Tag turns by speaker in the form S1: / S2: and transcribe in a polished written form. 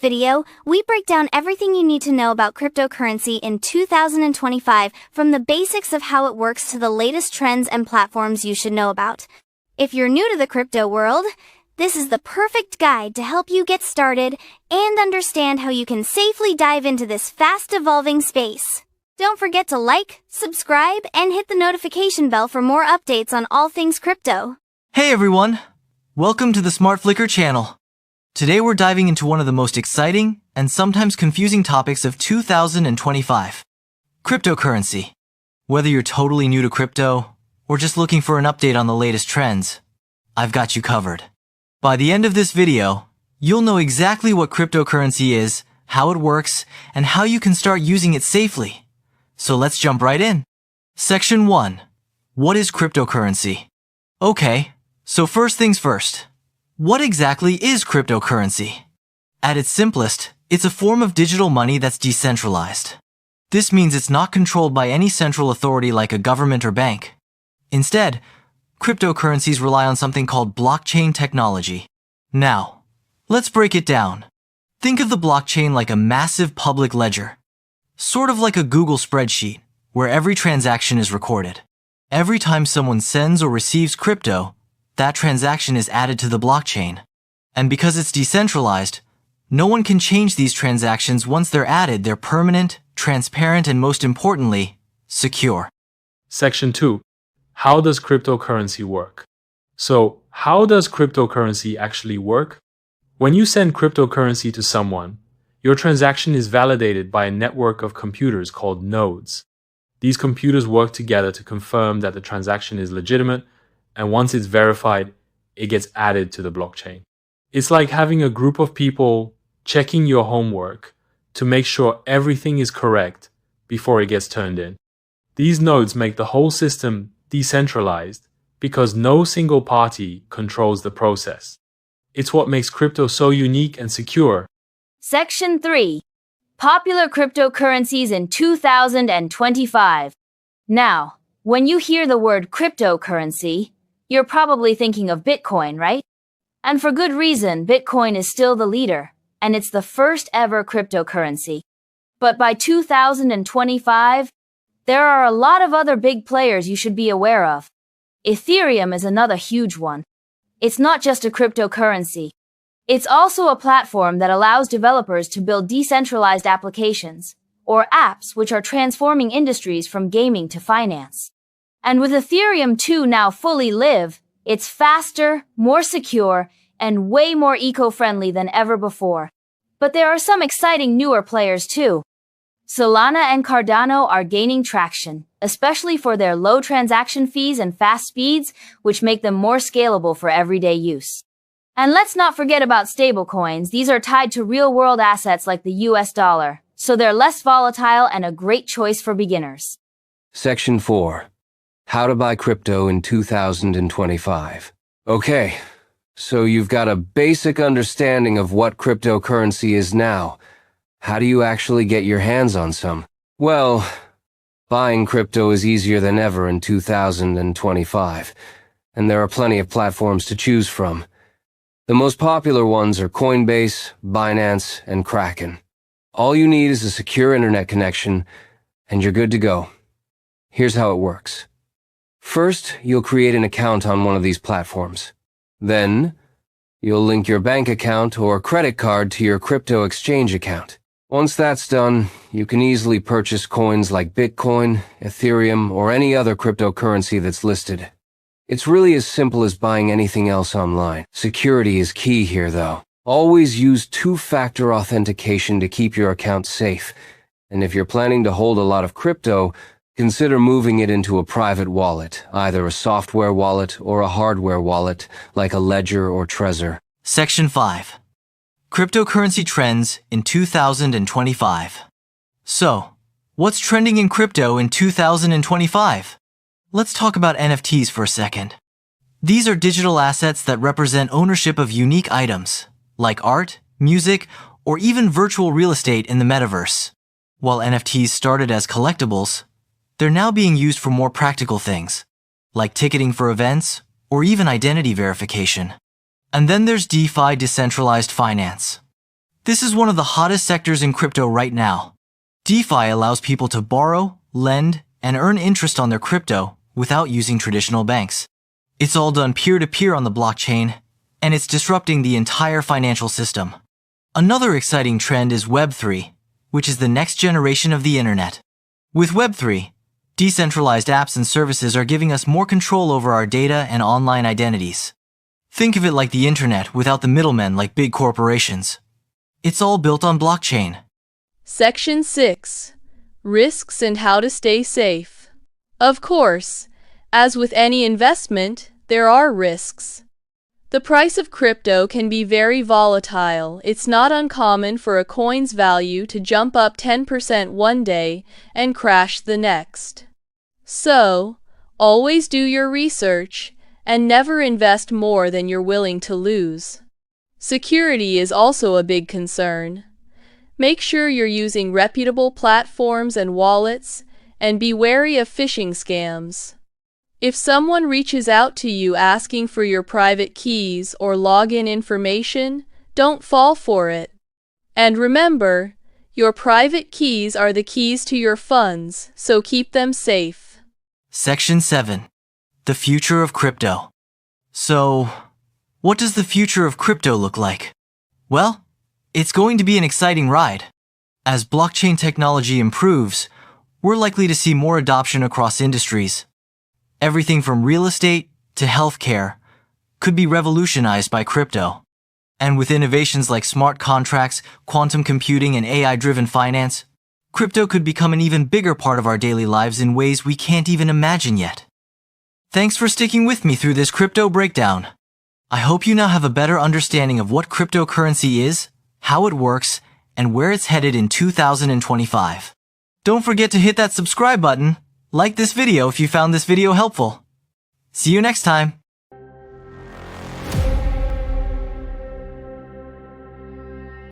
S1: video, we break down everything you need to know about cryptocurrency in 2025, from the basics of how it works to the latest trends and platforms you should know about. If you're new to the crypto world, this is the perfect guide to help you get started and understand how you can safely dive into this fast-evolving space. Don't forget to like, subscribe, and hit the notification bell for more updates on all things crypto.
S2: Hey everyone! Welcome to the Smart Flicker channel. Today we're diving into one of the most exciting and sometimes confusing topics of 2025. Cryptocurrency. Whether you're totally new to crypto or just looking for an update on the latest trends, I've got you covered. By the end of this video, you'll know exactly what cryptocurrency is, how it works, and how you can start using it safely. So let's jump right in. Section 1. What is cryptocurrency? Okay, so first things first. What exactly is cryptocurrency? At its simplest, it's a form of digital money that's decentralized. This means it's not controlled by any central authority like a government or bank. Instead, cryptocurrencies rely on something called blockchain technology. Now, let's break it down. Think of the blockchain like a massive public ledger. Sort of like a Google spreadsheet, where every transaction is recorded. Every time someone sends or receives crypto, that transaction is added to the blockchain. And because it's decentralized, no one can change these transactions. Once they're added, they're permanent, transparent, and most importantly, secure.
S3: Section 2. How does cryptocurrency work? So, how does cryptocurrency actually work? When you send cryptocurrency to someone, your transaction is validated by a network of computers called nodes. These computers work together to confirm that the transaction is legitimate, and once it's verified, it gets added to the blockchain. It's like having a group of people checking your homework to make sure everything is correct before it gets turned in. These nodes make the whole system decentralized because no single party controls the process. It's what makes crypto so unique and secure.
S4: Section 3. Popular cryptocurrencies in 2025. Now, when you hear the word cryptocurrency, you're probably thinking of Bitcoin, right? And for good reason, Bitcoin is still the leader, and it's the first ever cryptocurrency. But by 2025, there are a lot of other big players you should be aware of. Ethereum is another huge one. It's not just a cryptocurrency. It's also a platform that allows developers to build decentralized applications, or apps which are transforming industries from gaming to finance. And with Ethereum 2 now fully live, it's faster, more secure, and way more eco-friendly than ever before. But there are some exciting newer players too. Solana and Cardano are gaining traction, especially for their low transaction fees and fast speeds, which make them more scalable for everyday use. And let's not forget about stablecoins. These are tied to real-world assets like the US dollar, so they're less volatile and a great choice for beginners.
S5: Section 4. How to buy crypto in 2025. Okay, so you've got a basic understanding of what cryptocurrency is now. How do you actually get your hands on some? Well, buying crypto is easier than ever in 2025, and there are plenty of platforms to choose from. The most popular ones are Coinbase, Binance, and Kraken. All you need is a secure internet connection, and you're good to go. Here's how it works. First, you'll create an account on one of these platforms. Then, you'll link your bank account or credit card to your crypto exchange account. Once that's done, you can easily purchase coins like Bitcoin, Ethereum, or any other cryptocurrency that's listed. It's really as simple as buying anything else online. Security is key here, though. Always use two-factor authentication to keep your account safe. And if you're planning to hold a lot of crypto, consider moving it into a private wallet, either a software wallet or a hardware wallet, like a Ledger or Trezor.
S2: Section 5. Cryptocurrency trends in 2025. So, what's trending in crypto in 2025? Let's talk about NFTs for a second. These are digital assets that represent ownership of unique items, like art, music, or even virtual real estate in the metaverse. While NFTs started as collectibles, they're now being used for more practical things, like ticketing for events or even identity verification. And then there's DeFi, decentralized finance. This is one of the hottest sectors in crypto right now. DeFi allows people to borrow, lend, and earn interest on their crypto without using traditional banks. It's all done peer-to-peer on the blockchain, and it's disrupting the entire financial system. Another exciting trend is Web3, which is the next generation of the internet. With Web3, decentralized apps and services are giving us more control over our data and online identities. Think of it like the internet without the middlemen like big corporations. It's all built on blockchain.
S6: Section 6. Risks and how to stay safe. Of course, as with any investment, there are risks. The price of crypto can be very volatile. It's not uncommon for a coin's value to jump up 10% one day and crash the next. So, always do your research and never invest more than you're willing to lose. Security is also a big concern. Make sure you're using reputable platforms and wallets, and be wary of phishing scams. If someone reaches out to you asking for your private keys or login information, don't fall for it. And remember, your private keys are the keys to your funds, so keep them safe.
S2: Section 7. The future of crypto. So, what does the future of crypto look like? Well, it's going to be an exciting ride. As blockchain technology improves, we're likely to see more adoption across industries. Everything from real estate to healthcare could be revolutionized by crypto. And with innovations like smart contracts, quantum computing, and AI-driven finance, crypto could become an even bigger part of our daily lives in ways we can't even imagine yet. Thanks for sticking with me through this crypto breakdown. I hope you now have a better understanding of what cryptocurrency is, how it works, and where it's headed in 2025. Don't forget to hit that subscribe button. Like this video if you found this video helpful. See you next time.